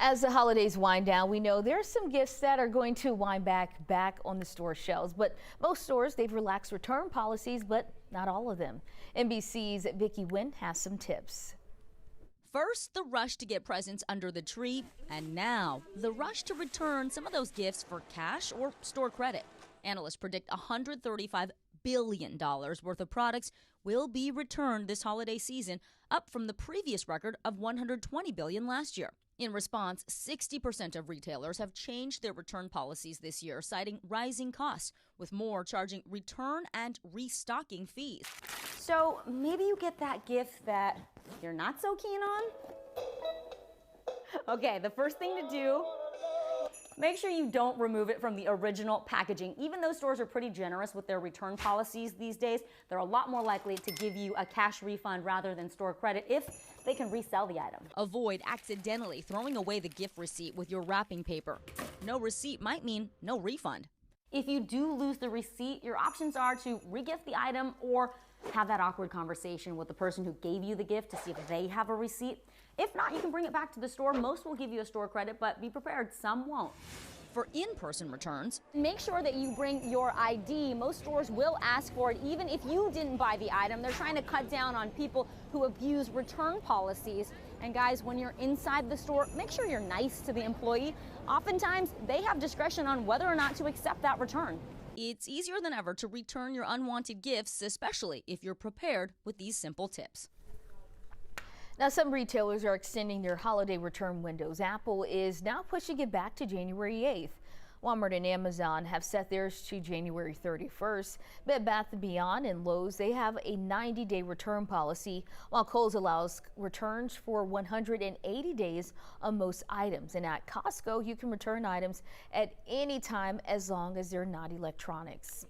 As the holidays wind down, we know there's some gifts that are going to wind back on the store shelves, but most stores, they've relaxed return policies, but not all of them. NBC's Vicki Nguyen has some tips. First, the rush to get presents under the tree, and now the rush to return some of those gifts for cash or store credit. Analysts predict $135 billion worth of products will be returned this holiday season, up from the previous record of $120 billion last year. In response, 60% of retailers have changed their return policies this year, citing rising costs, with more charging return and restocking fees. So maybe you get that gift that you're not so keen on? Okay, the first thing to do, make sure you don't remove it from the original packaging. Even though stores are pretty generous with their return policies these days, they're a lot more likely to give you a cash refund rather than store credit if they can resell the item. Avoid accidentally throwing away the gift receipt with your wrapping paper. No receipt might mean no refund. If you do lose the receipt, your options are to regift the item or have that awkward conversation with the person who gave you the gift to see if they have a receipt. If not, you can bring it back to the store. Most will give you a store credit, but be prepared, some won't. For in-person returns, make sure that you bring your ID. Most stores will ask for it even if you didn't buy the item. They're trying to cut down on people who abuse return policies. And guys, when you're inside the store, make sure you're nice to the employee. Oftentimes, they have discretion on whether or not to accept that return. It's easier than ever to return your unwanted gifts, especially if you're prepared with these simple tips. Now, some retailers are extending their holiday return windows. Apple is now pushing it back to January 8th. Walmart and Amazon have set theirs to January 31st. Bed Bath & Beyond and Lowe's, they have a 90-day return policy, while Kohl's allows returns for 180 days on most items. And at Costco, you can return items at any time as long as they're not electronics.